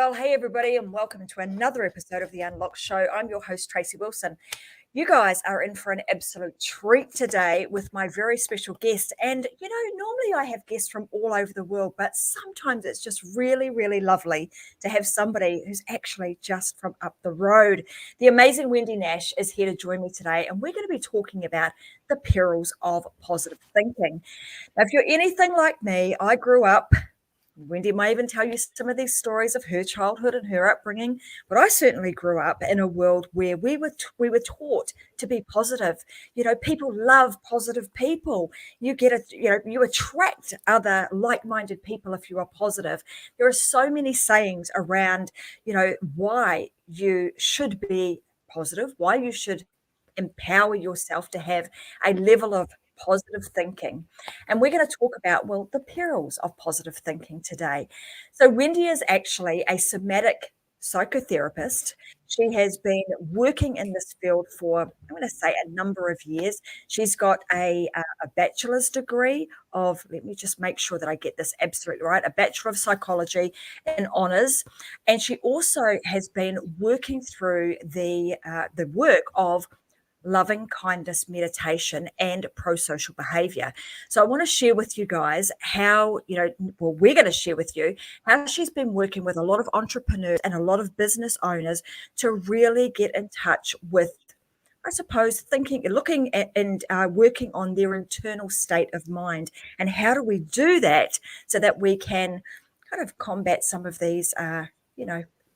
Well, hey everybody, and welcome to another episode of the Unlocked Show. I'm your host, Tracy Wilson. You guys are in for an absolute treat today with my very special guest. And, normally I have guests from all over the world, but sometimes it's just really, really lovely to have somebody who's actually just from up the road. The amazing Wendy Nash is here to join me today, and we're going to be talking about the perils of positive thinking. Now, if you're anything like me, I grew up. Wendy may even tell you some of these stories of her childhood and her upbringing, but I certainly grew up in a world where we were taught to be positive. People love positive people. You attract other like-minded people if you are positive. There are so many sayings around, why you should be positive, why you should empower yourself to have a level of positive thinking. And we're going to talk about, the perils of positive thinking today. So Wendy is actually a somatic psychotherapist. She has been working in this field for, I'm going to say, a number of years. She's got a bachelor's degree of, let me just make sure that I get this absolutely right, a Bachelor of Psychology in honours. And she also has been working through the work of loving kindness meditation and pro-social behavior. So I want to share with you guys how, we're going to share with you how she's been working with a lot of entrepreneurs and a lot of business owners to really get in touch with, I suppose, looking at and working on their internal state of mind. And how do we do that so that we can kind of combat some of these,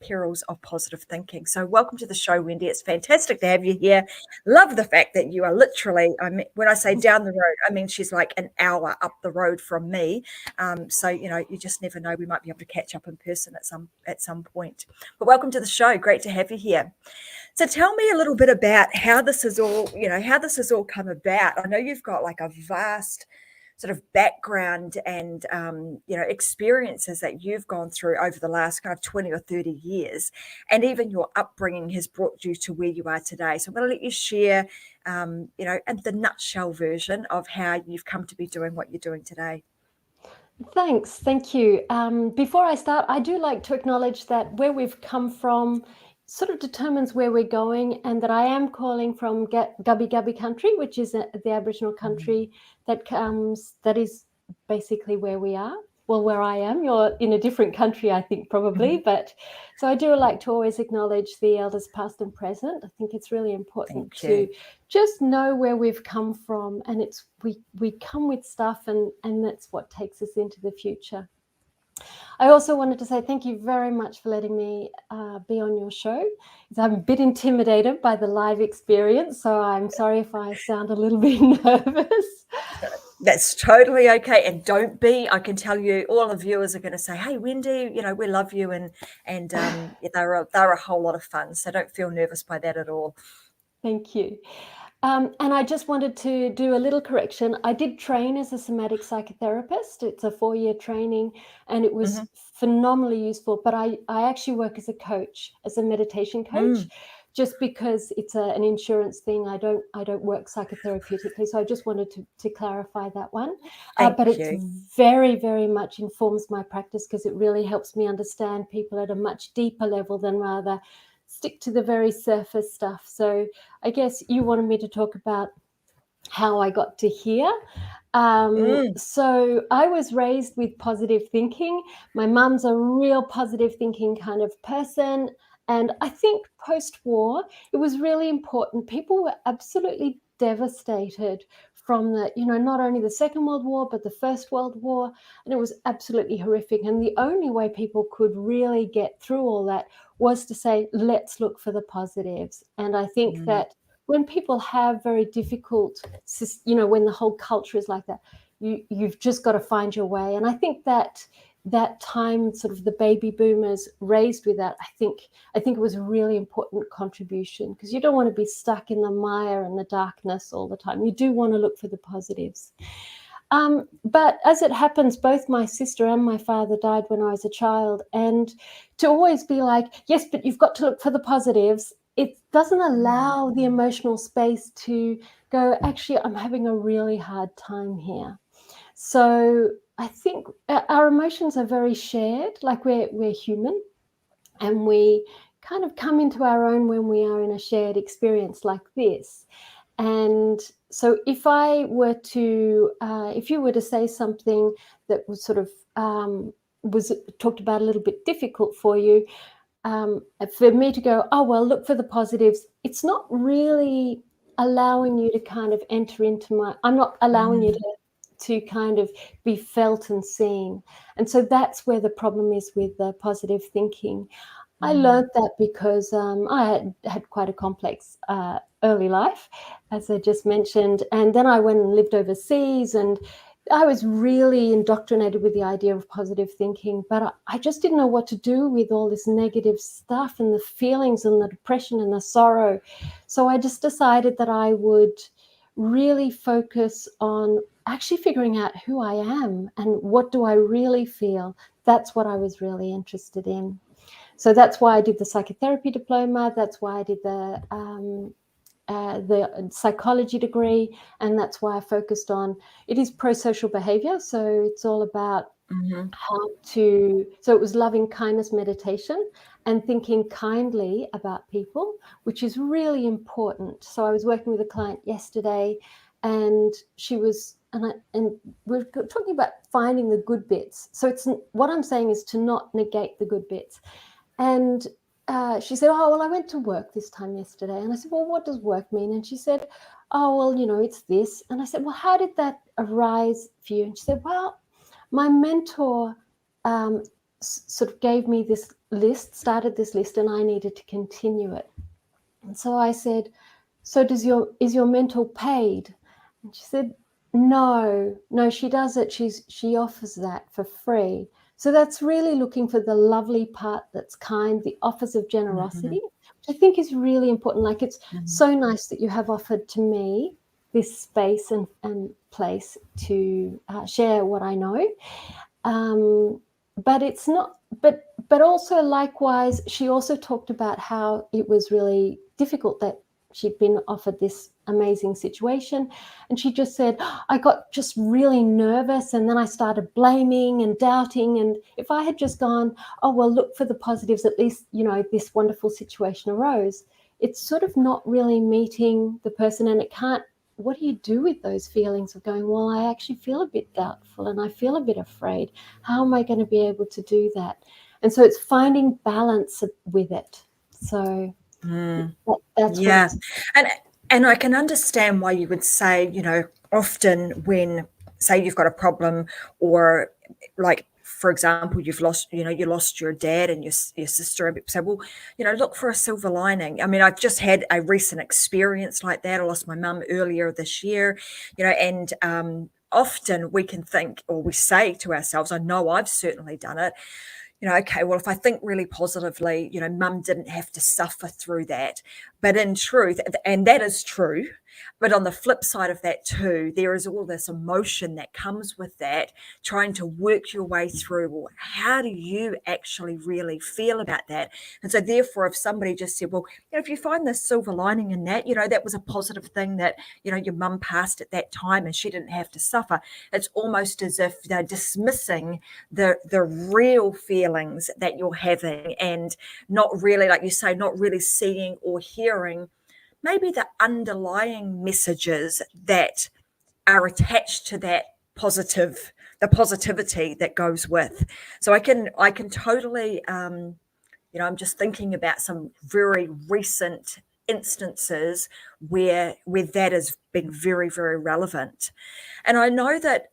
perils of positive thinking. So welcome to the show, Wendy. It's fantastic to have you here. Love the fact that you are literally, when I say down the road, I mean she's like an hour up the road from me. So you just never know. We might be able to catch up in person at some point. But welcome to the show. Great to have you here. So tell me a little bit about how this is all come about. I know you've got like a vast sort of background and, experiences that you've gone through over the last kind of 20 or 30 years. And even your upbringing has brought you to where you are today. So I'm going to let you share, and the nutshell version of how you've come to be doing what you're doing today. Thanks. Thank you. Before I start, I do like to acknowledge that where we've come from sort of determines where we're going, and that I am calling from Gubbi Gubbi country, which is the Aboriginal country that is basically where we are. Well, where I am, you're in a different country, I think, probably. But so I do like to always acknowledge the elders past and present. I think it's really important to just know where we've come from, and it's we come with stuff, and that's what takes us into the future. I also wanted to say thank you very much for letting me be on your show. I'm a bit intimidated by the live experience, so I'm sorry if I sound a little bit nervous. That's totally okay. And don't be. I can tell you, all the viewers are going to say, hey, Wendy, we love you. And they're a whole lot of fun. So don't feel nervous by that at all. Thank you. And I just wanted to do a little correction. I did train as a somatic psychotherapist. It's a 4-year training, and it was phenomenally useful. But I actually work as a coach, as a meditation coach, just because it's an insurance thing. I don't work psychotherapeutically. So I just wanted to clarify that one. But it very, very much informs my practice, because it really helps me understand people at a much deeper level than rather stick to the very surface stuff. So I guess you wanted me to talk about how I got to here. So I was raised with positive thinking. My mum's a real positive thinking kind of person. And I think post-war, it was really important. People were absolutely devastated from not only the Second World War, but the First World War. And it was absolutely horrific. And the only way people could really get through all that was to say, let's look for the positives. And I think that when people have very difficult, when the whole culture is like that, you've just got to find your way. And I think that time, sort of the baby boomers raised with that, I think it was a really important contribution, because you don't want to be stuck in the mire and the darkness all the time. You do want to look for the positives. But as it happens, both my sister and my father died when I was a child. And to always be like, yes, but you've got to look for the positives, it doesn't allow the emotional space to go, actually, I'm having a really hard time here. So I think our emotions are very shared, like we're human. And we kind of come into our own when we are in a shared experience like this. And so if you were to say something that was sort of was talked about a little bit difficult for you, for me to go, oh, well, look for the positives, it's not really allowing you to kind of enter into I'm not allowing you to kind of be felt and seen. And so that's where the problem is with the positive thinking. I learned that because I had quite a complex early life, as I just mentioned. And then I went and lived overseas, and I was really indoctrinated with the idea of positive thinking, but I just didn't know what to do with all this negative stuff and the feelings and the depression and the sorrow. So I just decided that I would really focus on actually figuring out who I am and what do I really feel. That's what I was really interested in. So that's why I did the psychotherapy diploma. That's why I did the psychology degree, and that's why I focused on it is pro-social behavior. So it's all about so it was loving kindness meditation and thinking kindly about people, which is really important. So I was working with a client yesterday, and she was and we're talking about finding the good bits. So it's what I'm saying is to not negate the good bits. And she said, oh, well, I went to work this time yesterday. And I said, well, what does work mean? And she said, oh, well, it's this. And I said, well, how did that arise for you? And she said, well, my mentor sort of gave me this list, started this list, and I needed to continue it. And so I said, so is your mentor paid? And she said, no, she does it. She offers that for free. So that's really looking for the lovely part that's kind, the offers of generosity, which I think is really important. Like it's so nice that you have offered to me this space and place to share what I know. But it's not, but also likewise, she also talked about how it was really difficult that she'd been offered this amazing situation. And she just said, I got just really nervous, and then I started blaming and doubting. And if I had just gone, oh, well, look for the positives, at least, this wonderful situation arose, it's sort of not really meeting the person. And what do you do with those feelings of going, well, I actually feel a bit doubtful and I feel a bit afraid. How am I going to be able to do that? And so it's finding balance with it. So that's yeah. And I can understand why you would say, often when, say, you've got a problem, or like, for example, you lost your dad and your sister, and people say, well, look for a silver lining. I mean, I've just had a recent experience like that. I lost my mum earlier this year, and often we can think, or we say to ourselves, I know I've certainly done it, okay, well, if I think really positively, mum didn't have to suffer through that. But in truth, and that is true, but on the flip side of that too, there is all this emotion that comes with that, trying to work your way through, well, how do you actually really feel about that? And so therefore, if somebody just said, well, if you find this silver lining in that, that was a positive thing that, your mum passed at that time and she didn't have to suffer, it's almost as if they're dismissing the real feelings that you're having, and not really, like you say, not really seeing or hearing maybe the underlying messages that are attached to that the positivity that goes with. So I can totally, I'm just thinking about some very recent instances where that has been very, very relevant. And I know that,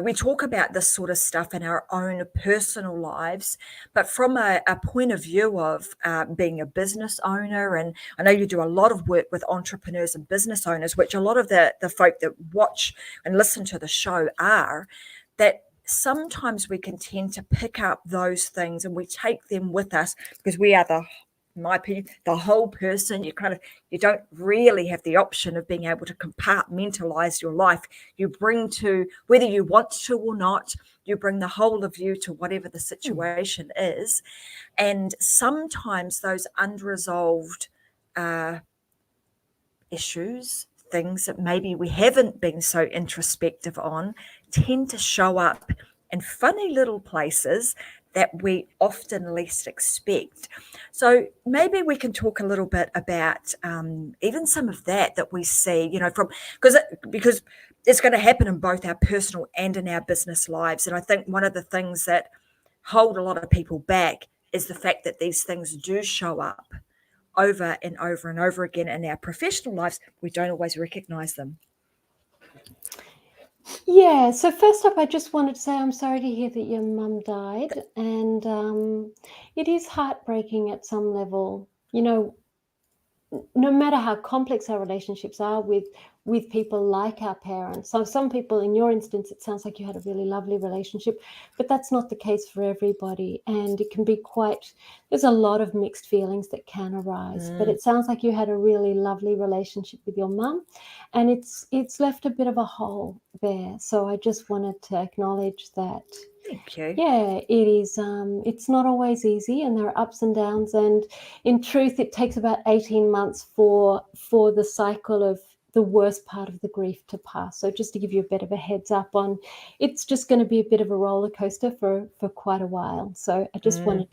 we talk about this sort of stuff in our own personal lives, but from a point of view of being a business owner, and I know you do a lot of work with entrepreneurs and business owners, which a lot of the folk that watch and listen to the show are, that sometimes we can tend to pick up those things and we take them with us because we are in my opinion, the whole person. You don't really have the option of being able to compartmentalize your life. You bring to, whether you want to or not, you bring the whole of you to whatever the situation is. And sometimes those unresolved issues, things that maybe we haven't been so introspective on, tend to show up in funny little places that we often least expect. So maybe we can talk a little bit about even some of that we see, from because it's going to happen in both our personal and in our business lives. And I think one of the things that hold a lot of people back is the fact that these things do show up over and over and over again in our professional lives. We don't always recognize them. Yeah, so first up, I just wanted to say I'm sorry to hear that your mum died, and it is heartbreaking at some level. No matter how complex our relationships are with people like our parents. So some people, in your instance, it sounds like you had a really lovely relationship, but that's not the case for everybody. And it can be there's a lot of mixed feelings that can arise, but it sounds like you had a really lovely relationship with your mum, and it's left a bit of a hole there. So I just wanted to acknowledge that. Thank you. Yeah, it is. It's not always easy, and there are ups and downs. And in truth, it takes about 18 months for the cycle of the worst part of the grief to pass. So just to give you a bit of a heads up on, it's just going to be a bit of a roller coaster for quite a while. So I just wanted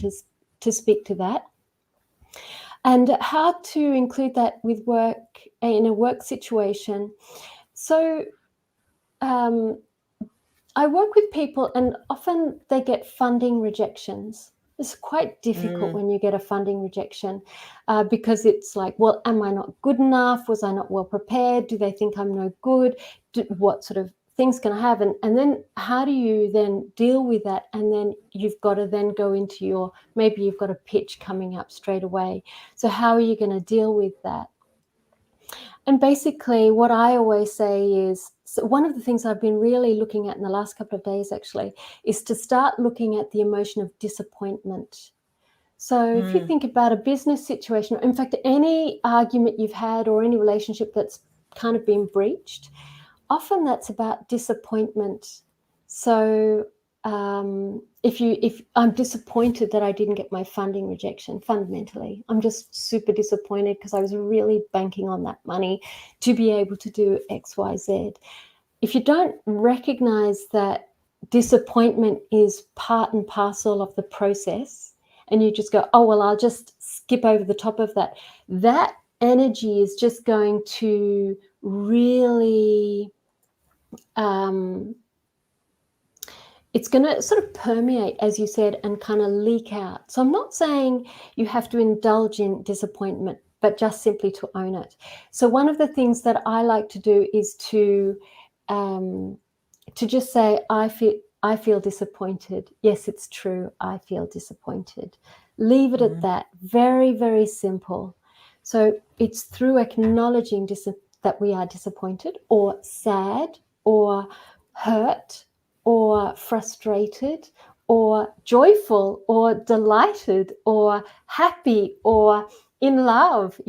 to speak to that. And how to include that with work in a work situation. So I work with people, and often they get funding rejections. It's quite difficult when you get a funding rejection because it's like, well, am I not good enough? Was I not well prepared? Do they think I'm no good? What sort of things can I have? And then how do you then deal with that? And then you've got to then go into maybe you've got a pitch coming up straight away. So how are you going to deal with that? And basically what I always say is, so one of the things I've been really looking at in the last couple of days actually is to start looking at the emotion of disappointment. So if you think about a business situation, in fact, any argument you've had or any relationship that's kind of been breached, often that's about disappointment. So if I'm disappointed that I didn't get my funding rejection, fundamentally, I'm just super disappointed because I was really banking on that money to be able to do X, Y, Z. If you don't recognize that disappointment is part and parcel of the process, and you just go, oh, well, I'll just skip over the top of that, that energy is just going to really it's going to sort of permeate, as you said, and kind of leak out. So I'm not saying you have to indulge in disappointment, but just simply to own it. So one of the things that I like to do is to just say, I feel disappointed. Yes, it's true. I feel disappointed. Leave it at that. Very, very simple. So it's through acknowledging that we are disappointed or sad or hurt or frustrated or joyful or delighted or happy or in love,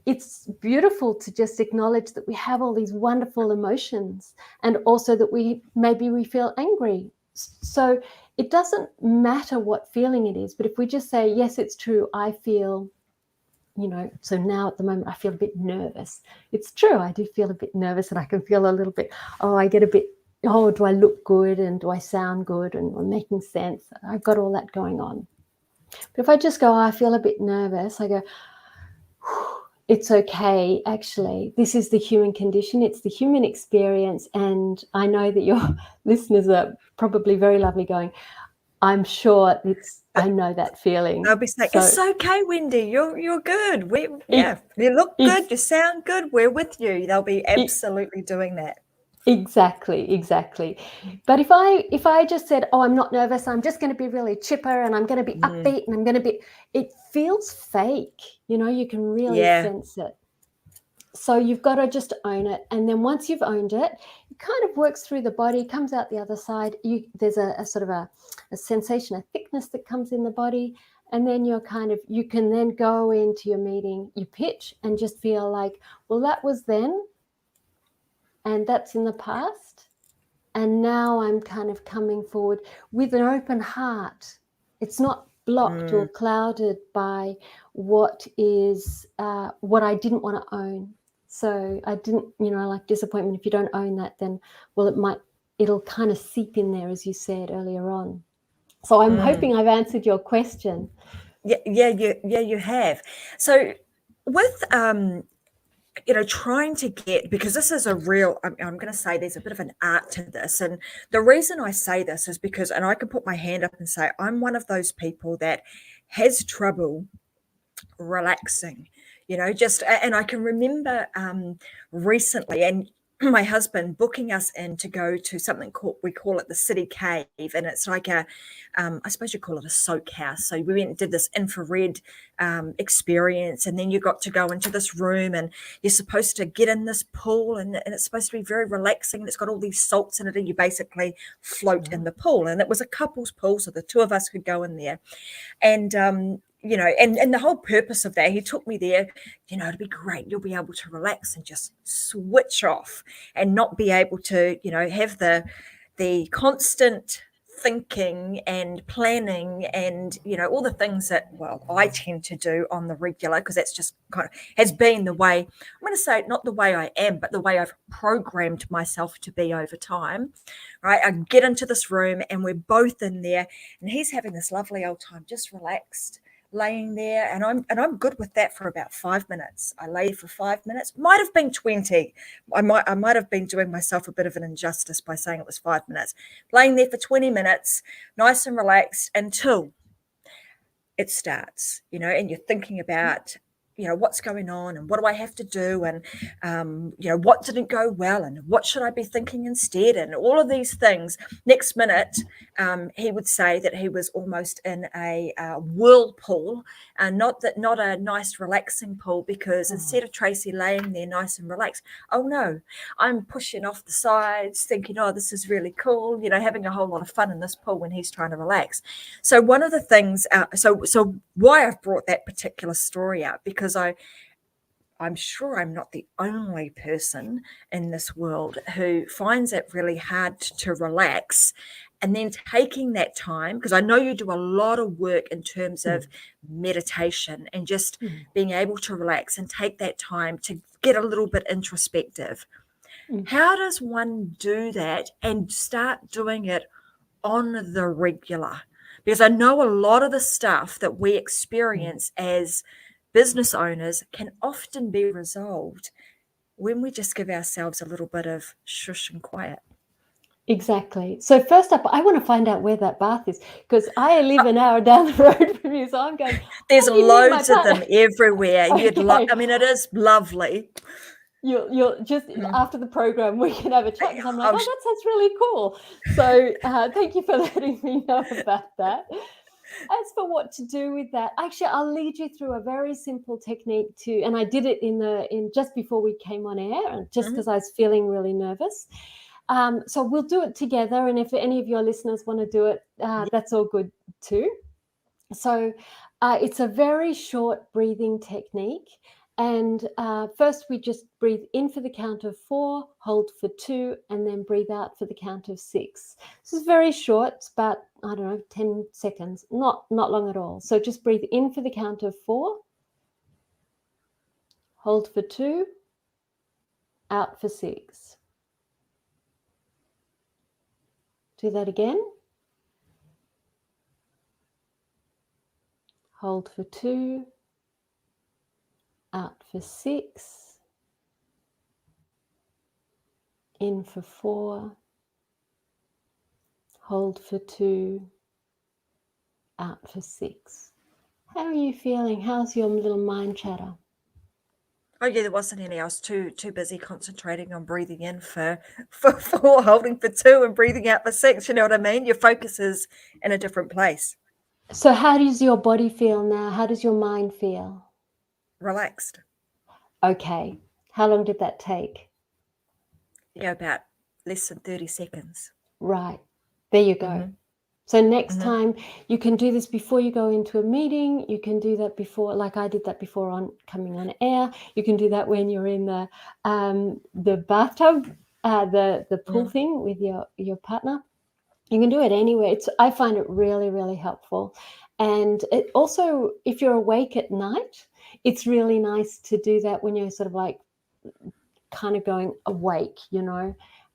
it's beautiful to just acknowledge that we have all these wonderful emotions, and also that we feel angry. So it doesn't matter what feeling it is, but if we just say, yes, it's true, I feel, so now at the moment I feel a bit nervous. It's true, I do feel a bit nervous, and I can feel a little bit, I get a bit, do I look good and do I sound good and I'm making sense? I've got all that going on. But if I just go, I feel a bit nervous, I go, it's okay, actually. This is the human condition. It's the human experience. And I know that your listeners are probably very lovely going, I'm sure I know that feeling. They'll be saying, it's okay, Wendy, you're good. You look good, you sound good, we're with you. They'll be absolutely doing that. Exactly. But if I just said, I'm not nervous, I'm just going to be really chipper and I'm going to be upbeat and I'm going to be, it feels fake. You can really sense it. So you've got to just own it. And then once you've owned it, it kind of works through the body, comes out the other side. There's a sort of a sensation, a thickness that comes in the body. And then you can then go into your meeting, you pitch and just feel like, well, that was then. And that's in the past. And now I'm kind of coming forward with an open heart. It's not blocked or clouded by what I didn't want to own. So I didn't, like disappointment. If you don't own that, then, well, it'll kind of seep in there, as you said earlier on. So I'm hoping I've answered your question. Yeah, you have. So with trying to get, because this is a real, I'm going to say there's a bit of an art to this. And the reason I say this is because, and I can put my hand up and say, I'm one of those people that has trouble relaxing, and I can remember recently, and my husband booking us in to go to something called, we call it the City Cave, and it's like I suppose you call it a soak house. So we went and did this infrared experience, and then you got to go into this room, and you're supposed to get in this pool, and it's supposed to be very relaxing, and it's got all these salts in it, and you basically float in the pool. And it was a couple's pool, so the two of us could go in there. And and the whole purpose of that, he took me there, it'd be great. You'll be able to relax and just switch off and not be able to, have the constant thinking and planning and, all the things that, well, I tend to do on the regular, because that's just kind of has been the way, I'm going to say not the way I am, but the way I've programmed myself to be over time, right? I get into this room and we're both in there and he's having this lovely old time, just relaxed, laying there, and I'm good with that for about 5 minutes. I lay for 5 minutes, might have been 20. I might have been doing myself a bit of an injustice by saying it was 5 minutes. Laying there for 20 minutes, nice and relaxed, until it starts, and you're thinking about, what's going on and what do I have to do, and what didn't go well and what should I be thinking instead, and all of these things. Next minute, he would say that he was almost in a whirlpool, and not a nice relaxing pool, because instead of Tracy laying there nice and relaxed, oh no, I'm pushing off the sides, thinking, oh, this is really cool, having a whole lot of fun in this pool when he's trying to relax. So one of the things, so why I've brought that particular story out, because I'm sure I'm not the only person in this world who finds it really hard to relax, and then taking that time, because I know you do a lot of work in terms of meditation and just being able to relax and take that time to get a little bit introspective. How does one do that and start doing it on the regular? Because I know a lot of the stuff that we experience as business owners can often be resolved when we just give ourselves a little bit of shush and quiet. Exactly. So first up, I want to find out where that bath is, because I live an hour down the road from you. So I'm going, there's loads of them everywhere. Okay. I mean, it is lovely. You'll just after the program we can have a chat, because I'm like, oh, that sounds really cool. So thank you for letting me know about that. As for what to do with that, actually, I'll lead you through a very simple technique and I did it in just before we came on air, just because I was feeling really nervous. So we'll do it together, and if any of your listeners want to do it, that's all good too. So it's a very short breathing technique. And first we just breathe in for the count of 4, hold for 2, and then breathe out for the count of 6. This is very short. It's about, 10 seconds, not long at all. So just breathe in for the count of 4, hold for 2, out for 6. Do that again. Hold for 2, out for 6, in for 4, hold for 2, out for 6. How are you feeling? How's your little mind chatter? Oh yeah, there wasn't any. I was too busy concentrating on breathing in for 4, holding for 2, and breathing out for 6. You know what I mean? Your focus is in a different place. So how does your body feel now? How does your mind feel? Relaxed. Okay. How long did that take? Yeah, about less than 30 seconds. Right. There you go. So next time, you can do this before you go into a meeting. You can do that before, like I did that before on coming on air. You can do that when you're in the bathtub, the pool thing with your partner. You can do it anywhere. I find it really, really helpful. And it also, if you're awake at night, it's really nice to do that when you're sort of like kind of going awake,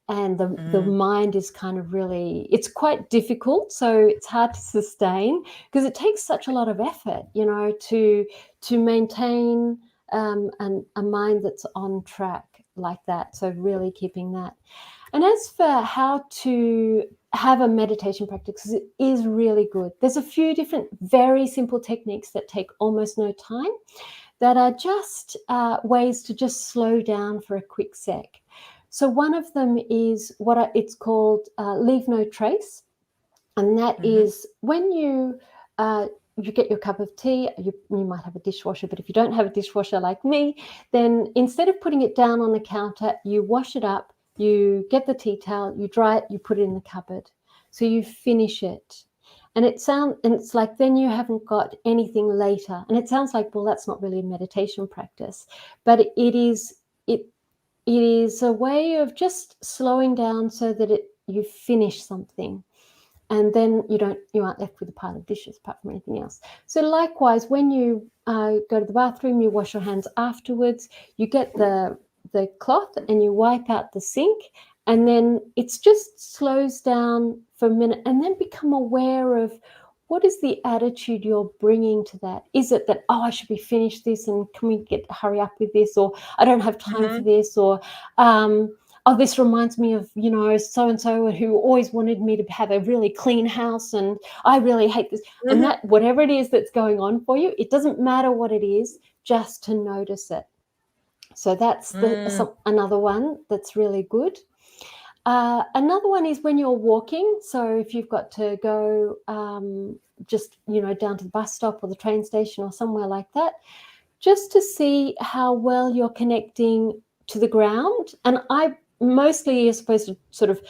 and the mind is kind of really, it's quite difficult, so it's hard to sustain because it takes such a lot of effort, to maintain a mind that's on track like that. So really keeping that. And as for how to have a meditation practice, it is really good. There's a few different very simple techniques that take almost no time, that are just ways to just slow down for a quick sec. So one of them is it's called leave no trace. And that is when you get your cup of tea, you might have a dishwasher, but if you don't have a dishwasher like me, then instead of putting it down on the counter, you wash it up, you get the tea towel, you dry it, you put it in the cupboard. So you finish it. And it's like then you haven't got anything later. And it sounds like, well, that's not really a meditation practice, but it is a way of just slowing down so that you finish something. And then you aren't left with a pile of dishes apart from anything else. So likewise, when you go to the bathroom, you wash your hands afterwards, you get the cloth and you wipe out the sink, and then it's just slows down for a minute, and then become aware of what is the attitude you're bringing to that. Is it that, I should be finished this, and can we hurry up with this, or I don't have time for this, or this reminds me of, so-and-so who always wanted me to have a really clean house, and I really hate this. And that, whatever it is that's going on for you, it doesn't matter what it is, just to notice it. So that's another one that's really good. Another one is when you're walking. So if you've got to go just, down to the bus stop or the train station or somewhere like that, just to see how well you're connecting to the ground. And mostly you're supposed to sort of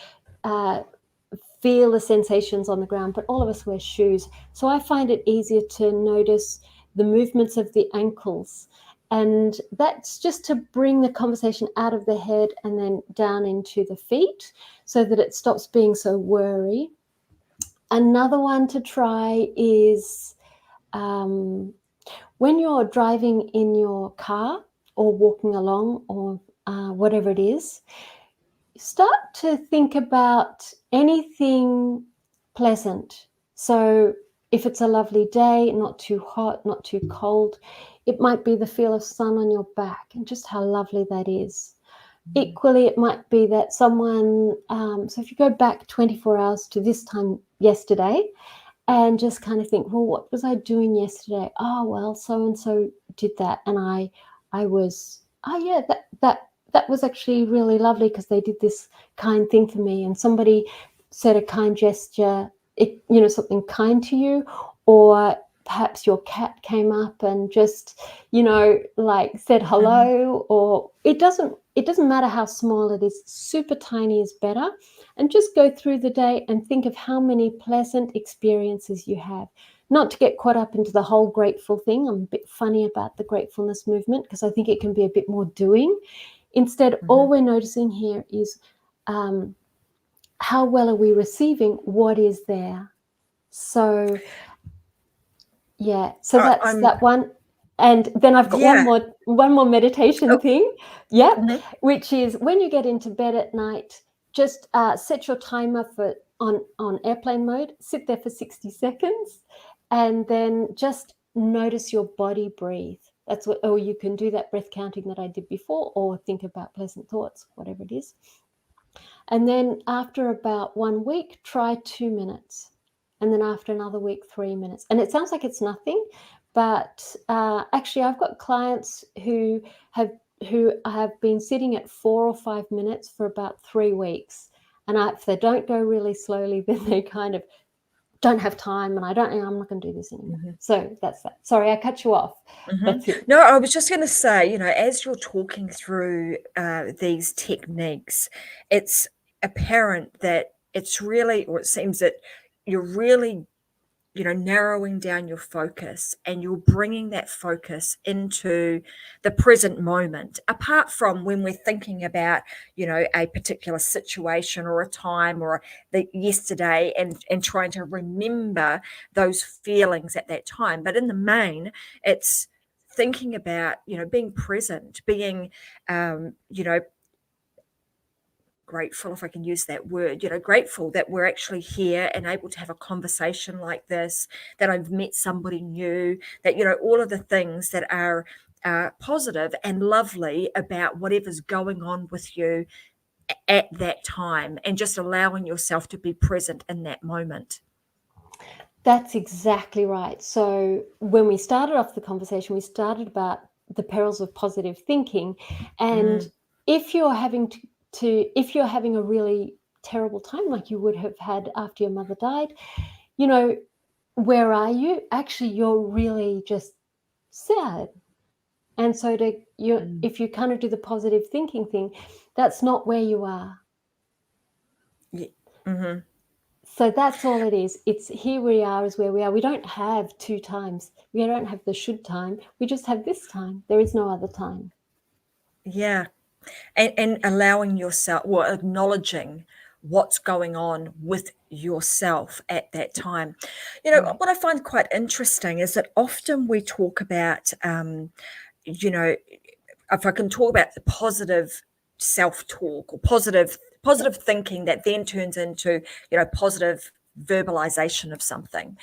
feel the sensations on the ground, but all of us wear shoes. So I find it easier to notice the movements of the ankles. And that's just to bring the conversation out of the head and then down into the feet so that it stops being so worry. Another one to try is when you're driving in your car or walking along or whatever it is, start to think about anything pleasant. So if it's a lovely day, not too hot, not too cold, it might be the feel of sun on your back and just how lovely that is. Equally, it might be that someone, so if you go back 24 hours to this time yesterday and just kind of think, well, what was I doing yesterday? Oh, well, so-and-so did that. And I was, that was actually really lovely because they did this kind thing for me, and somebody said a kind gesture, something kind to you, or perhaps your cat came up and just, said hello, or it doesn't matter how small it is, super tiny is better. And just go through the day and think of how many pleasant experiences you have. Not to get caught up into the whole grateful thing. I'm a bit funny about the gratefulness movement because I think it can be a bit more doing. Instead, all we're noticing here is how well are we receiving what is there. So, so that's that one. And then I've got one more meditation thing, which is when you get into bed at night, just set your timer on airplane mode, sit there for 60 seconds, and then just notice your body breathe. That's what, or you can do that breath counting that I did before, or think about pleasant thoughts, whatever it is. And then after about 1 week, try 2 minutes. And then after another week, 3 minutes. And it sounds like it's nothing, but actually I've got clients who have been sitting at 4 or 5 minutes for about 3 weeks. And if they don't go really slowly, then they kind of don't have time, and I'm not going to do this anymore. So that's that. Sorry, I cut you off. That's it. No, I was just going to say, as you're talking through these techniques, it's apparent that it's really, or it seems that you're really, narrowing down your focus, and you're bringing that focus into the present moment, apart from when we're thinking about, a particular situation or a time or the yesterday, and trying to remember those feelings at that time. But in the main, it's thinking about, being present, being, grateful, if I can use that word, grateful that we're actually here and able to have a conversation like this, that I've met somebody new, that, all of the things that are positive and lovely about whatever's going on with you at that time, and just allowing yourself to be present in that moment. That's exactly right. So when we started off the conversation, we started about the perils of positive thinking. And if you're having if you're having a really terrible time, like you would have had after your mother died, where are you? Actually, you're really just sad. And so if you kind of do the positive thinking thing, that's not where you are. Yeah. Mm-hmm. So that's all it is. It's here we are is where we are. We don't have two times. We don't have the should time. We just have this time. There is no other time. Yeah. And allowing yourself, or acknowledging what's going on with yourself at that time. Right. What I find quite interesting is that often we talk about, if I can talk about the positive self-talk or positive thinking that then turns into, positive verbalization of something.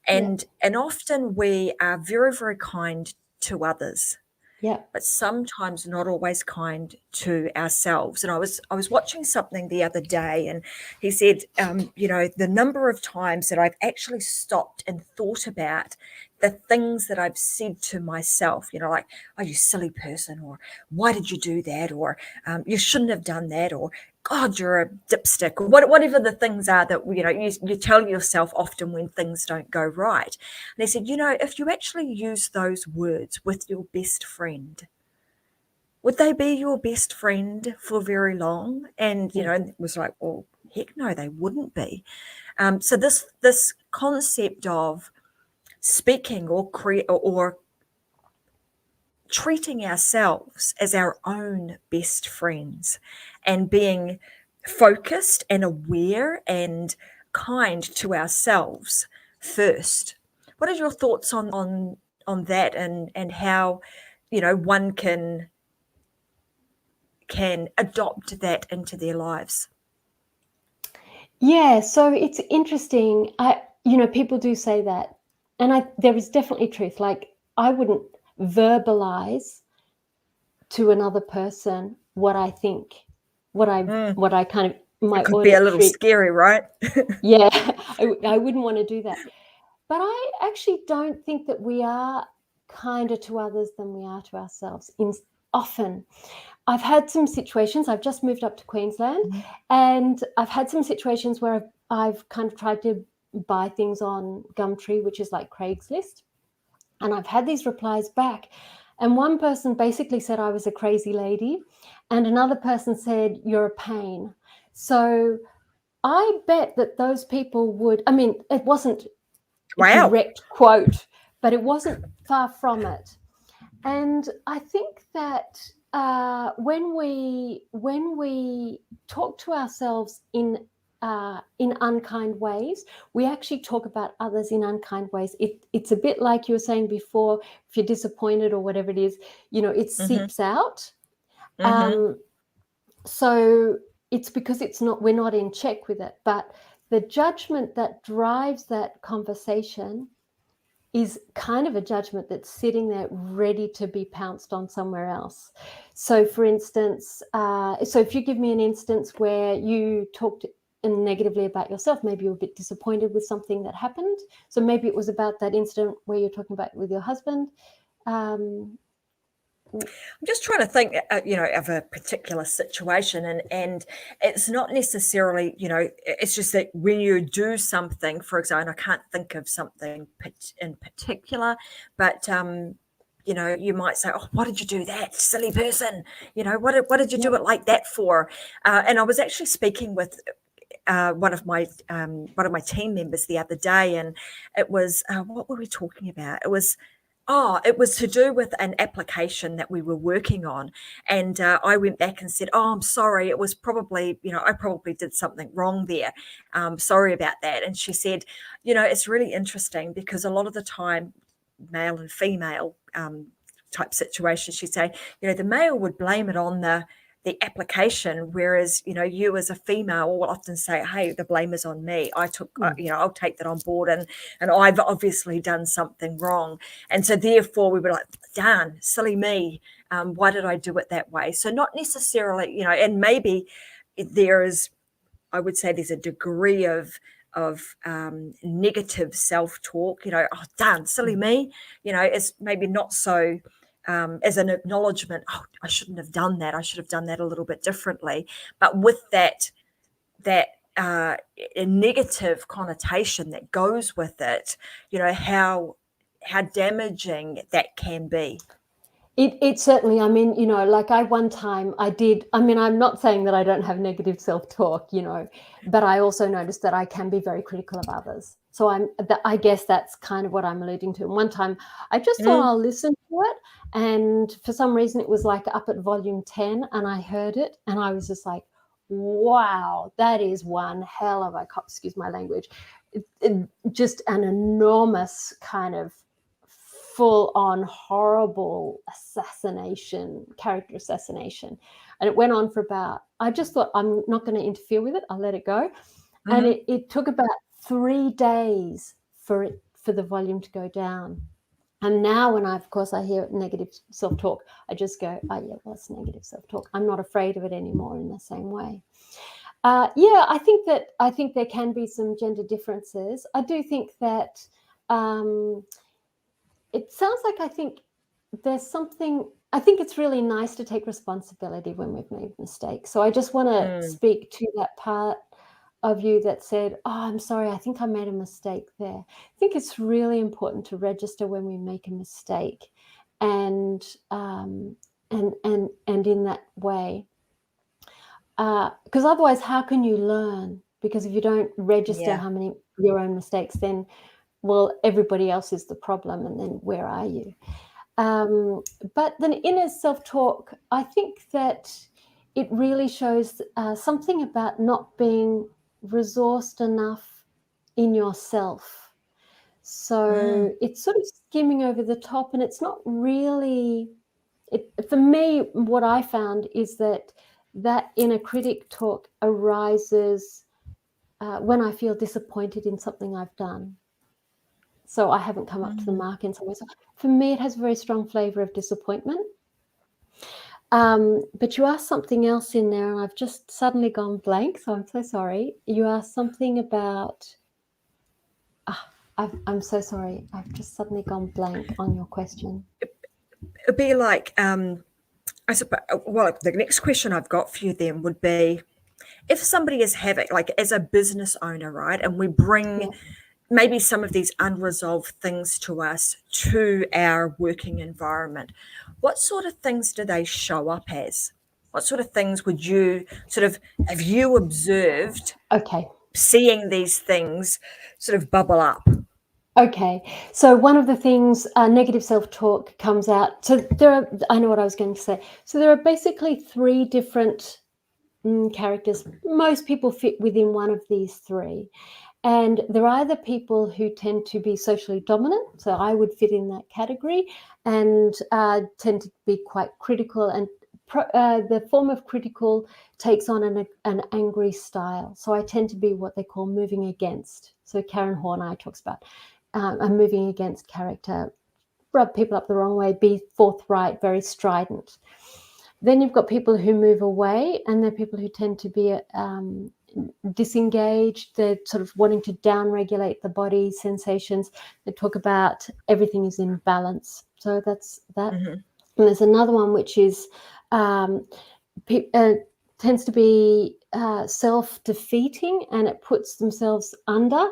And often we are very, very kind to others, Yeah. but sometimes not always kind to ourselves. And I was watching something the other day, and he said, the number of times that I've actually stopped and thought about the things that I've said to myself, like, oh, you silly person, or why did you do that, or you shouldn't have done that, or God, you're a dipstick, or whatever the things are that, you tell yourself often when things don't go right. And they said, if you actually use those words with your best friend, would they be your best friend for very long? And, it was like, well, heck no, they wouldn't be. So this concept of speaking or treating ourselves as our own best friends, and being focused and aware and kind to ourselves first. What are your thoughts on that, and how one can adopt that into their lives? Yeah, so it's interesting. People do say that, and there is definitely truth. Like, I wouldn't verbalize to another person what I think, what I kind of my It could be a little auditory. scary, right? Yeah, I wouldn't want to do that. But I actually don't think that we are kinder to others than we are to ourselves. Often, I've had some situations. I've just moved up to Queensland, and I've had some situations where I've kind of tried to buy things on Gumtree, which is like Craigslist, and I've had these replies back. And one person basically said I was a crazy lady, and another person said you're a pain. So I bet that those people would. I mean, it wasn't a direct quote, but it wasn't far from it. And I think that when we talk to ourselves in unkind ways, we actually talk about others in unkind ways. It's a bit like you were saying before. If you're disappointed or whatever it is, it seeps out. So it's because we're not in check with it. But the judgment that drives that conversation is kind of a judgment that's sitting there ready to be pounced on somewhere else. So for instance, so if you give me an instance where you talked negatively about yourself, maybe you were a bit disappointed with something that happened. So maybe it was about that incident where you're talking about with your husband. I'm just trying to think, of a particular situation, and it's not necessarily, it's just that when you do something, for example, I can't think of something in particular, but you might say, "Oh, why did you do that, silly person? What did you do it like that for?" And I was actually speaking with one of my team members the other day, and it was what were we talking about? It was to do with an application that we were working on. And I went back and said, "Oh, I'm sorry. It was probably, I probably did something wrong there. Sorry about that." And she said, it's really interesting because a lot of the time, male and female type situations, she'd say, the male would blame it on the the application, whereas, you know, you as a female will often say, hey, the blame is on me. I'll take that on board, and I've obviously done something wrong. And so therefore we were like, darn, silly me. Why did I do it that way? So not necessarily, you know, and maybe there is, I would say there's a degree of negative self-talk, you know, oh, darn, silly me, you know, it's maybe not so as an acknowledgement, oh, I shouldn't have done that. I should have done that a little bit differently. But with that a negative connotation that goes with it, you know, how damaging that can be. It certainly, I mean, you know, like one time I did, I mean, I'm not saying that I don't have negative self-talk, you know, but I also noticed that I can be very critical of others. So I guess that's kind of what I'm alluding to. And one time I just thought I'll listen to it. And for some reason it was like up at volume 10 and I heard it and I was just like, wow, that is one hell of a, excuse my language, just an enormous kind of full-on horrible character assassination. And it went on for about, I just thought, I'm not going to interfere with it, I'll let it go. And it took about 3 days for the volume to go down. And now when of course I hear negative self-talk, I just go, oh yeah, well, it's negative self-talk. I'm not afraid of it anymore in the same way. Yeah, I think there can be some gender differences. I do think that it sounds like, I think it's really nice to take responsibility when we've made mistakes. So I just want to speak to that part of you that said, oh, I'm sorry, I think I made a mistake there. I think it's really important to register when we make a mistake and in that way. Because otherwise, how can you learn? Because if you don't register how many your own mistakes, then, well, everybody else is the problem, and then where are you? But then inner self-talk, I think that it really shows something about not being resourced enough in yourself. So it's sort of skimming over the top, and it's not really, for me, what I found is that inner critic talk arises when I feel disappointed in something I've done. So I haven't come up to the mark in some ways. So for me, it has a very strong flavor of disappointment. But you asked something else in there, and I've just suddenly gone blank. So I'm so sorry. You asked something about. I'm so sorry. I've just suddenly gone blank on your question. It'd be like, I suppose. Well, the next question I've got for you then would be, if somebody is having, like, as a business owner, right, and we bring maybe some of these unresolved things to us, to our working environment, what sort of things do they show up as? What sort of things would you have you observed? Okay. Seeing these things sort of bubble up. Okay, so one of the things, negative self-talk comes out. So I know what I was going to say. So there are basically 3 different characters. Most people fit within one of these 3. And they're either people who tend to be socially dominant, so I would fit in that category, and tend to be quite critical. And the form of critical takes on an angry style. So I tend to be what they call moving against. So Karen Horney talks about a moving against character, rub people up the wrong way, be forthright, very strident. Then you've got people who move away, and they're people who tend to be disengaged. They're sort of wanting to down-regulate the body sensations. They talk about everything is in balance. So that's that. And there's another one which is tends to be self-defeating, and it puts themselves under.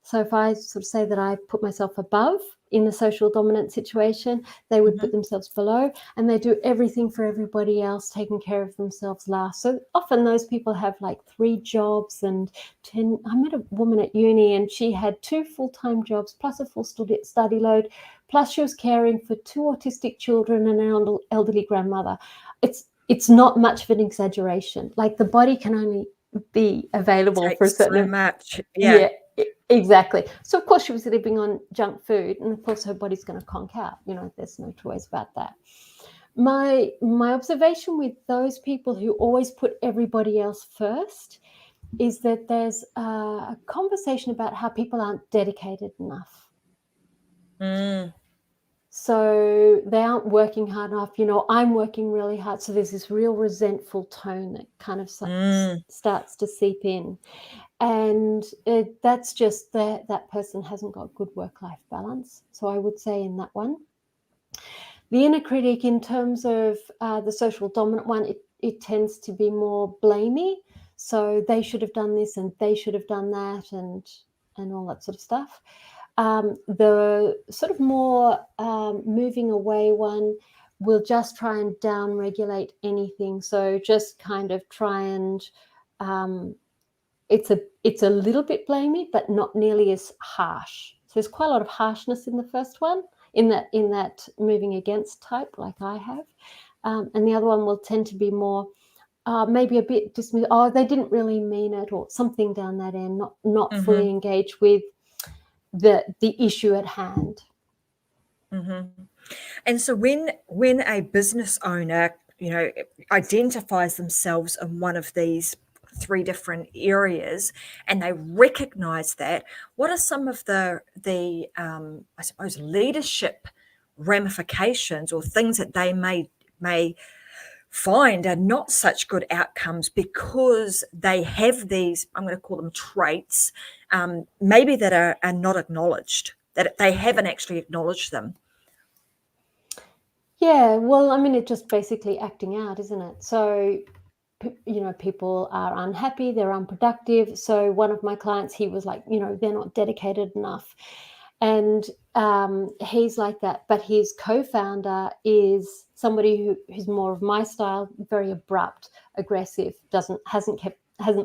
So if I sort of say that I put myself above in the social dominant situation, they would put themselves below, and they do everything for everybody else, taking care of themselves last. So often those people have like 3 jobs and 10. I met a woman at uni, and she had 2 full-time jobs plus a full study load, plus she was caring for 2 autistic children and an elderly grandmother. It's not much of an exaggeration. Like, the body can only be available for a certain so much. Yeah, exactly. So of course she was living on junk food, and of course her body's going to conk out. You know, there's no two ways about that. my observation with those people who always put everybody else first is that there's a conversation about how people aren't dedicated enough. So they aren't working hard enough. I'm working really hard. So there's this real resentful tone that kind of starts to seep in. And that's just that person hasn't got good work-life balance. So I would say in that one. The inner critic, in terms of the social dominant one, it tends to be more blamey. So they should have done this and they should have done that and all that sort of stuff. The sort of more moving away one will just try and down-regulate anything. So just kind of try and it's a little bit blamey, but not nearly as harsh. So there's quite a lot of harshness in the first one, in that moving against type, like I have, and the other one will tend to be more maybe a bit dismissive. Oh, they didn't really mean it, or something down that end. Not fully engaged with the issue at hand. And so when a business owner, identifies themselves in one of these 3 different areas and they recognize that, what are some of the I suppose leadership ramifications or things that they may find are not such good outcomes because they have these, I'm going to call them traits, maybe that are not acknowledged, that they haven't actually acknowledged them? Yeah, well, I mean, it's just basically acting out, isn't it? So, people are unhappy, they're unproductive. So one of my clients, he was like, they're not dedicated enough. And he's like that. But his co-founder is somebody who's more of my style, very abrupt, aggressive, hasn't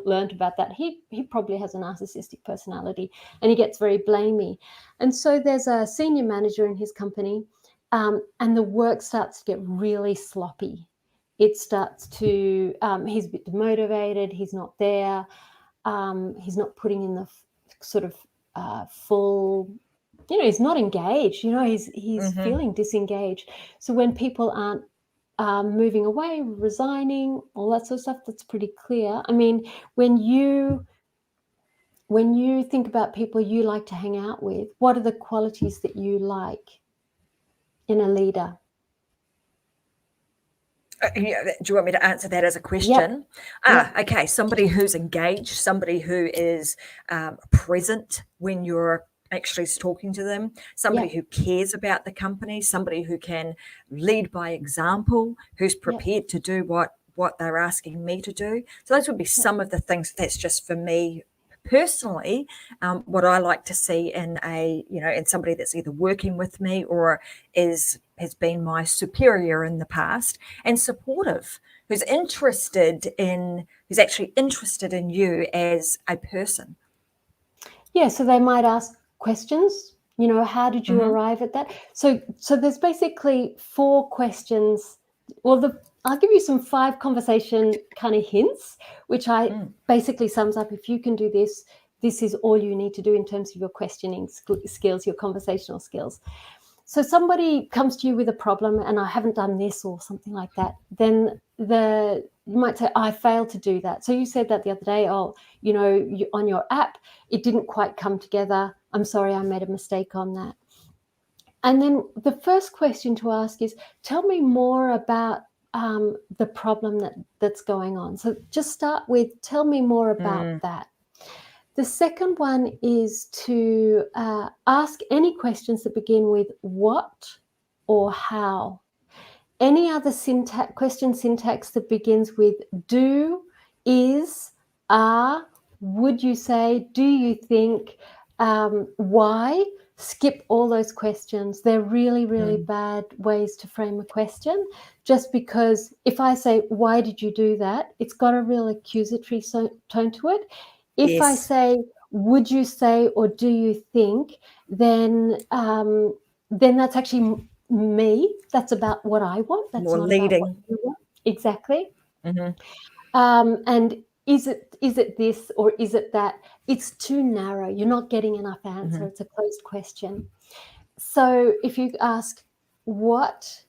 learned about that. He probably has a narcissistic personality and he gets very blamey. And so there's a senior manager in his company, and the work starts to get really sloppy. It starts to, he's a bit demotivated, he's not there, he's not putting in the sort of full, he's not engaged, he's feeling disengaged. So when people aren't moving away, resigning, all that sort of stuff, that's pretty clear. I mean, when you think about people you like to hang out with, what are the qualities that you like in a leader? Do you want me to answer that as a question? Yep. Okay. Somebody who's engaged, somebody who is present when you're actually talking to them, somebody who cares about the company, somebody who can lead by example, who's prepared to do what they're asking me to do. So those would be some of the things. That's just for me personally, what I like to see in in somebody that's either working with me or has been my superior in the past, and supportive, who's actually interested in you as a person. Yeah, so they might ask questions, how did you arrive at that? So there's basically 4 questions. Well, I'll give you some 5 conversation kind of hints, which basically sums up, if you can do this, this is all you need to do in terms of your questioning skills, your conversational skills. So somebody comes to you with a problem and I haven't done this or something like that, then you might say, I failed to do that. So you said that the other day, on your app, it didn't quite come together. I'm sorry, I made a mistake on that. And then the first question to ask is, tell me more about the problem that's going on. So just start with, tell me more about that. The second one is to ask any questions that begin with what or how. Any other question syntax that begins with do, is, are, would you say, do you think, why, skip all those questions. They're really, really bad ways to frame a question, just because if I say, why did you do that? It's got a real accusatory tone to it. If I say, would you say, or do you think, then that's actually me. That's about what I want. That's More not leading. about what you want. Exactly. And is it this or is it that? It's too narrow. You're not getting enough answer. It's a closed question. So if you ask, what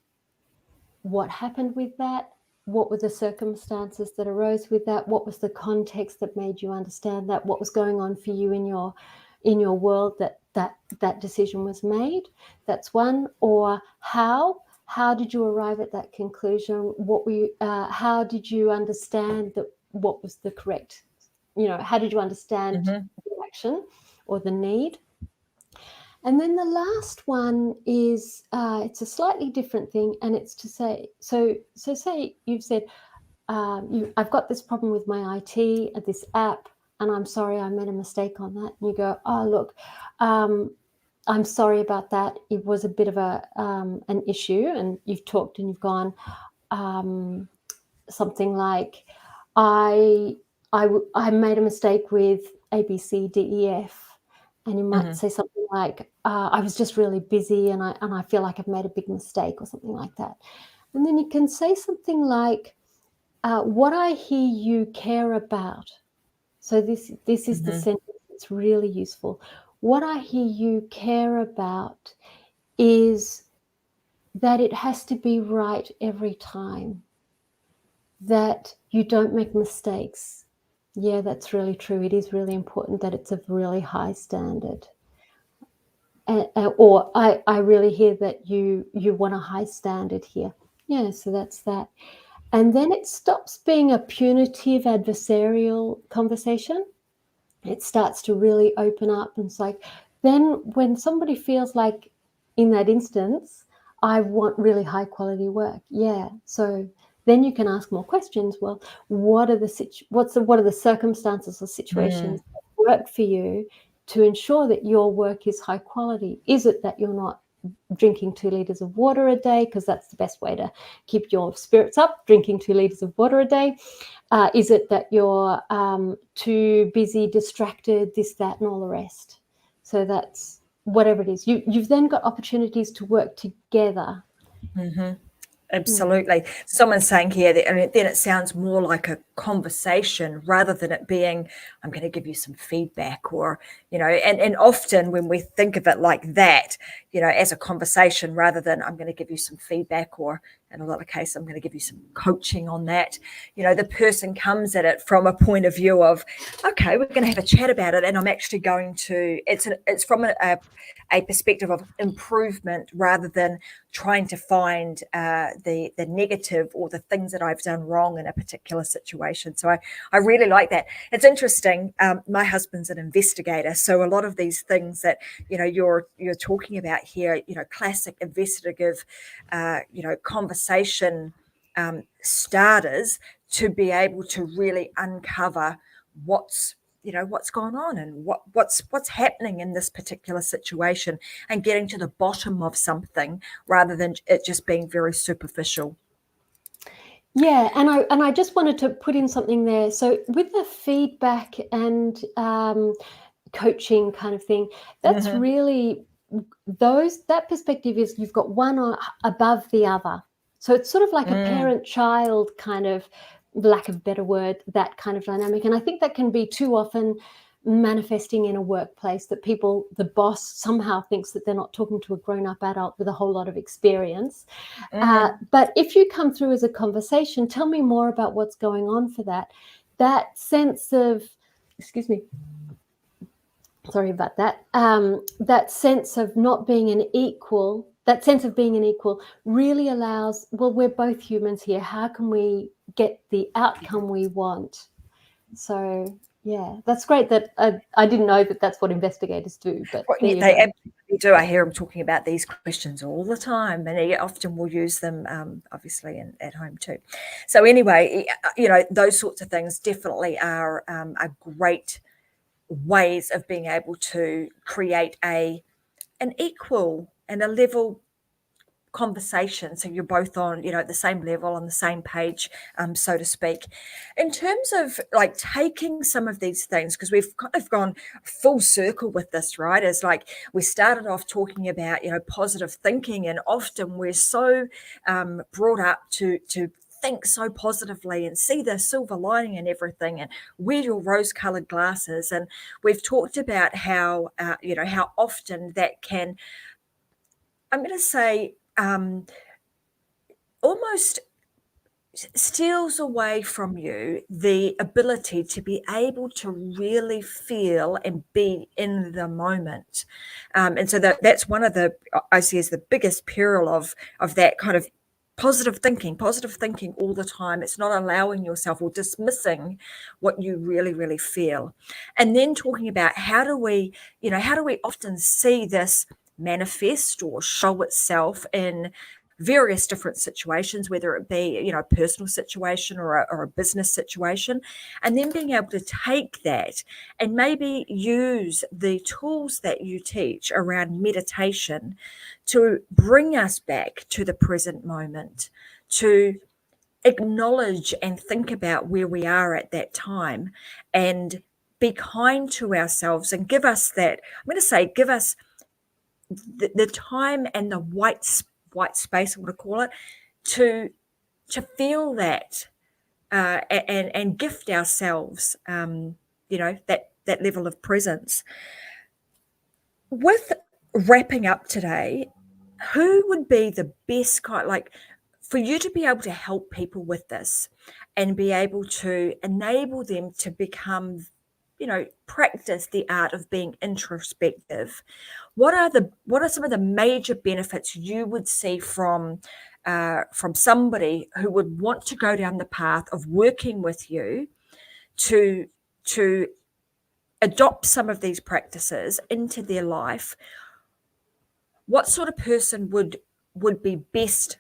what happened with that, what were the circumstances that arose with that, what was the context that made you understand that, what was going on for you in your world that decision was made. That's one. Or how did you arrive at that conclusion? How did you understand that what was the correct, how did you understand the action or the need? And then the last one is, it's a slightly different thing, and it's to say, so say you've said, I've got this problem with my IT at this app, and I'm sorry, I made a mistake on that. And you go, oh, look, I'm sorry about that. It was a bit of an issue, and you've talked and you've gone something like, I made a mistake with A, B, C, D, E, F. And you might say something like, I was just really busy and I feel like I've made a big mistake, or something like that. And then you can say something like, what I hear you care about. So this is the sentence that's really useful. What I hear you care about is that it has to be right every time, that you don't make mistakes. Yeah, that's really true. It is really important that it's a really high standard. Or I really hear that you want a high standard here. Yeah, so that's that. And then it stops being a punitive adversarial conversation. It starts to really open up, and it's like, then when somebody feels like, in that instance, I want really high quality work. Yeah, so then you can ask more questions. Well, what are the circumstances or situations that work for you to ensure that your work is high quality? Is it that you're not drinking 2 liters of water a day, because that's the best way to keep your spirits up, drinking 2 liters of water a day? Is it that you're too busy, distracted, this, that, and all the rest? So that's whatever it is. You've then got opportunities to work together. Absolutely. Someone's saying here that, and then it sounds more like a conversation rather than it being, I'm going to give you some feedback, or, and often when we think of it like that, as a conversation rather than I'm going to give you some feedback, or in a lot of cases, I'm going to give you some coaching on that. The person comes at it from a point of view of, okay, we're going to have a chat about it, and I'm actually going to, it's from a perspective of improvement rather than trying to find the negative or the things that I've done wrong in a particular situation. So I really like that. It's interesting. My husband's an investigator, so a lot of these things that you're talking about here, classic investigative, conversation starters to be able to really uncover what's gone on and what's happening in this particular situation, and getting to the bottom of something rather than it just being very superficial. Yeah, and I just wanted to put in something there. So with the feedback and coaching kind of thing, that's really that perspective is you've got one above the other. So it's sort of like a parent-child kind of, lack of a better word, that kind of dynamic. And I think that can be too often manifesting in a workplace, that the boss somehow thinks that they're not talking to a grown-up adult with a whole lot of experience. But if you come through as a conversation, tell me more about what's going on for that sense of, excuse me, sorry about that, that sense of not being an equal, that sense of being an equal really allows, well, we're both humans here. How can we get the outcome we want? So, yeah, that's great. That I didn't know that that's what investigators do, but they absolutely do. I hear them talking about these questions all the time, and they often will use them, obviously, at home too. So anyway, those sorts of things definitely are great ways of being able to create an equal and a level conversation, so you're both on the same level, on the same page, so to speak. In terms of like taking some of these things, because we've kind of gone full circle with this, right? It's like we started off talking about positive thinking, and often we're so brought up to think so positively and see the silver lining and everything, and wear your rose-colored glasses. And we've talked about how how often that can, I'm going to say, almost steals away from you the ability to be able to really feel and be in the moment. And so that's one of the, I see as the biggest peril of that kind of positive thinking all the time. It's not allowing yourself or dismissing what you really, really feel. And then talking about how do we often see this manifest or show itself in various different situations, whether it be, a personal situation or a business situation, and then being able to take that and maybe use the tools that you teach around meditation to bring us back to the present moment, to acknowledge and think about where we are at that time, and be kind to ourselves and give us that, I'm going to say, give us the time and the white space, I want to call it, to feel that, and gift ourselves, that level of presence. With wrapping up today, who would be the best kind, like, for you to be able to help people with this and be able to enable them to become, practice the art of being introspective? What are some of the major benefits you would see from somebody who would want to go down the path of working with you to adopt some of these practices into their life? What sort of person would be best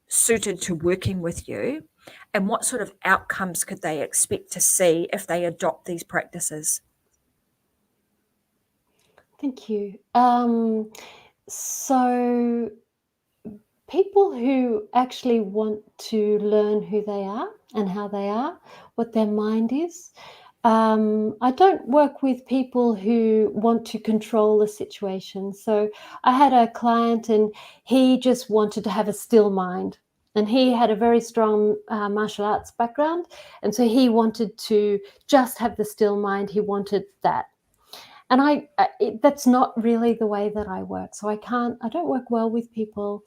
suited to working with you, and what sort of outcomes could they expect to see if they adopt these practices? Thank you. So people who actually want to learn who they are and how they are, what their mind is. I don't work with people who want to control the situation. So I had a client and he just wanted to have a still mind. And he had a very strong martial arts background. And so he wanted to just have the still mind. He wanted that. And that's not really the way that I work. So I don't work well with people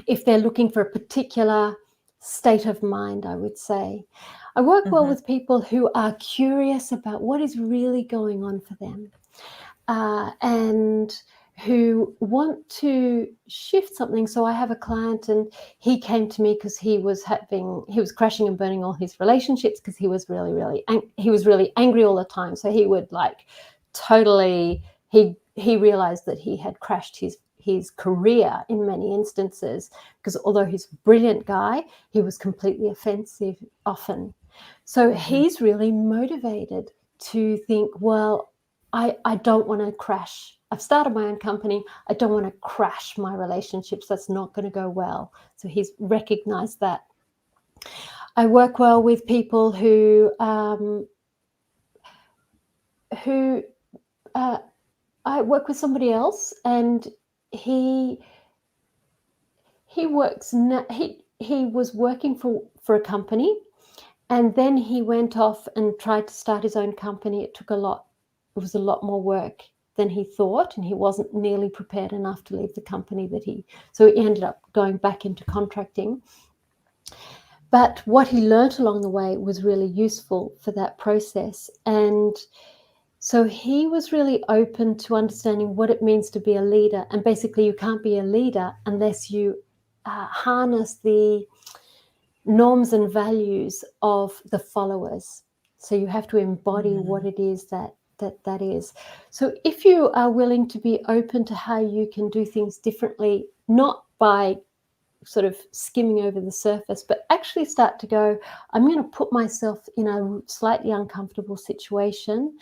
if they're looking for a particular state of mind, I would say. I work well with people who are curious about what is really going on for them, and who want to shift something. So I have a client and he came to me because he was crashing and burning all his relationships because he was really angry all the time. So he would he realized that he had crashed his career in many instances, because although he's a brilliant guy, he was completely offensive often. So he's really motivated to think, well, I don't want to crash. I've started my own company. I don't want to crash my relationships. That's not going to go well. So he's recognized that. I work well with people who I work with somebody else, and he was working for a company, and then he went off and tried to start his own company. It was a lot more work than he thought, and he wasn't nearly prepared enough to leave the company so he ended up going back into contracting. But what he learned along the way was really useful for that process. And so he was really open to understanding what it means to be a leader. And basically, you can't be a leader unless you harness the norms and values of the followers. So you have to embody what it is that is. So if you are willing to be open to how you can do things differently, not by sort of skimming over the surface, but actually start to go, I'm going to put myself in a slightly uncomfortable situation,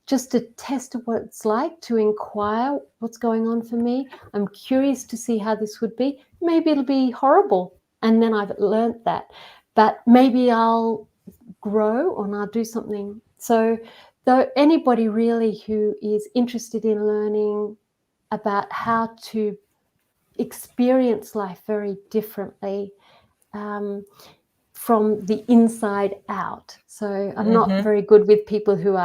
just to test what it's like, to inquire what's going on for me. I'm curious to see how this would be. Maybe it'll be horrible, and then I've learned that. But maybe I'll grow and I'll do something. So though anybody really who is interested in learning about how to experience life very differently, from the inside out. So I'm not very good with people who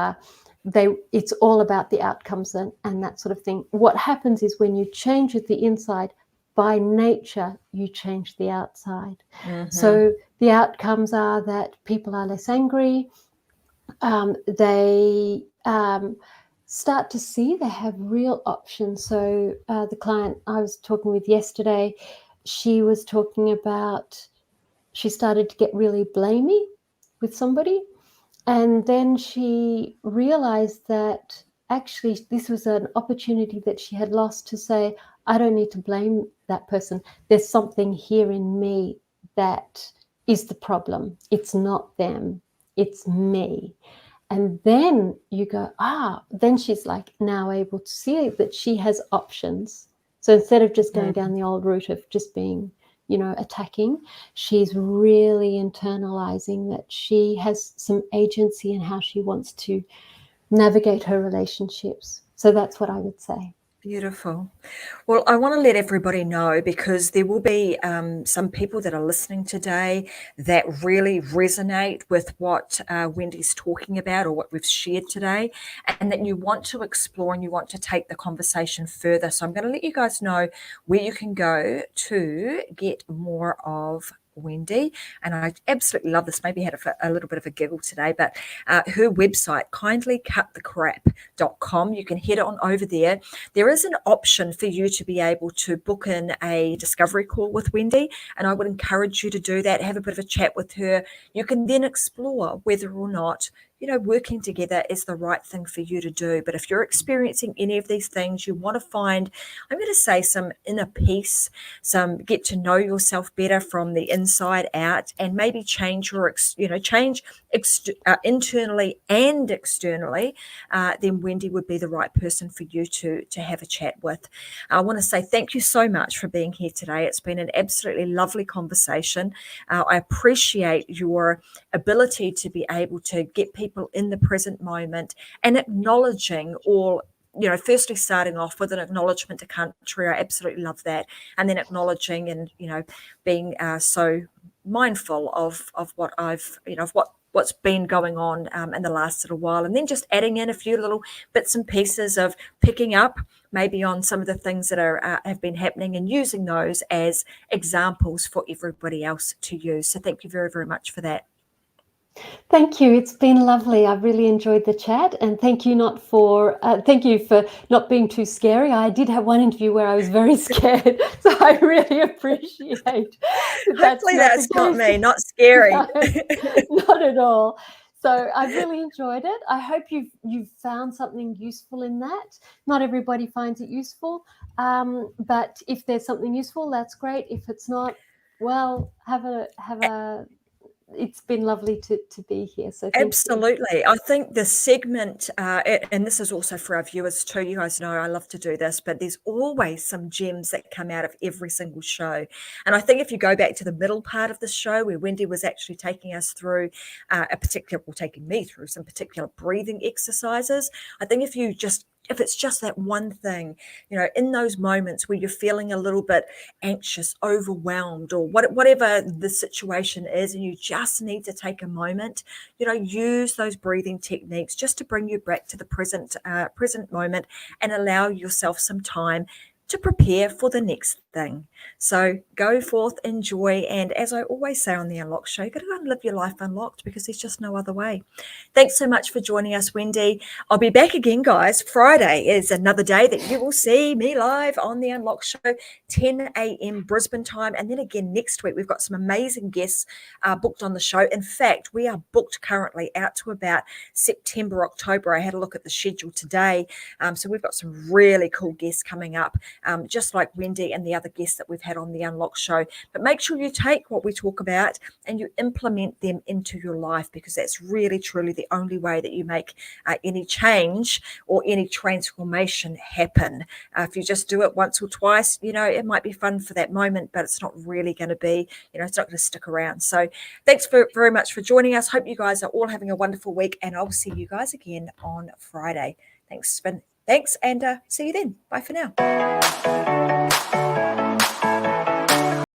it's all about the outcomes and that sort of thing. What happens is when you change at the inside, by nature, you change the outside. Mm-hmm. So the outcomes are that people are less angry. They start to see they have real options. So the client I was talking with yesterday, she was talking about, she started to get really blamey with somebody. And then she realized that actually this was an opportunity that she had lost to say, I don't need to blame that person. There's something here in me that is the problem. It's not them, it's me. And then you go, then she's like now able to see that she has options. So instead of just going down the old route of just being, attacking, she's really internalizing that she has some agency in how she wants to navigate her relationships. So that's what I would say. Beautiful. Well, I want to let everybody know, because there will be some people that are listening today that really resonate with what Wendy's talking about or what we've shared today, and that you want to explore and you want to take the conversation further. So I'm going to let you guys know where you can go to get more of Wendy. And I absolutely love this. Maybe had a little bit of a giggle today, but her website, kindlycutthecrap.com. You can head on over there. There is an option for you to be able to book in a discovery call with Wendy, and I would encourage you to do that. Have a bit of a chat with her. You can then explore whether or not working together is the right thing for you to do. But if you're experiencing any of these things, you want to find, I'm going to say, some inner peace, some get to know yourself better from the inside out, and maybe change your, internally and externally, then Wendy would be the right person for you to have a chat with. I want to say thank you so much for being here today. It's been an absolutely lovely conversation. I appreciate your ability to be able to get people in the present moment and acknowledging all, firstly starting off with an acknowledgement to country. I absolutely love that. And then acknowledging and, being so mindful of what I've, of what's been going on in the last little while, and then just adding in a few little bits and pieces of picking up maybe on some of the things that are have been happening, and using those as examples for everybody else to use. So thank you very, very much for that. Thank you. It's been lovely. I've really enjoyed the chat, and thank you for not being too scary. I did have one interview where I was very scared, so I really appreciate Hopefully that's not me, not scary. No, not at all. So I've really enjoyed it. I hope you've found something useful in that. Not everybody finds it useful, but if there's something useful, that's great. If it's not, well, have a. It's been lovely to be here. So thank Absolutely. you. I think the segment, and this is also for our viewers too, you guys know I love to do this, but there's always some gems that come out of every single show. And I think if you go back to the middle part of the show where Wendy was actually taking us through taking me through some particular breathing exercises, I think if it's just that one thing, in those moments where you're feeling a little bit anxious, overwhelmed, or whatever the situation is, and you just need to take a moment, use those breathing techniques just to bring you back to the present moment and allow yourself some time to prepare for the next thing. So go forth, enjoy, and as I always say on the Unlocked Show, you got to go and live your life unlocked, because there's just no other way. Thanks so much for joining us, Wendy. I'll be back again, guys. Friday is another day that you will see me live on the Unlocked Show, 10 a.m. Brisbane time. And then again next week, we've got some amazing guests booked on the show. In fact, we are booked currently out to about September, October. I had a look at the schedule today. So we've got some really cool guests coming up, just like Wendy and the other guests that we've had on the Unlocked Show. But make sure you take what we talk about and you implement them into your life, because that's really, truly the only way that you make any change or any transformation happen. If you just do it once or twice, it might be fun for that moment, but it's not really going to be, it's not going to stick around. So thanks very much for joining us. Hope you guys are all having a wonderful week, and I'll see you guys again on Friday. Thanks, and see you then. Bye for now.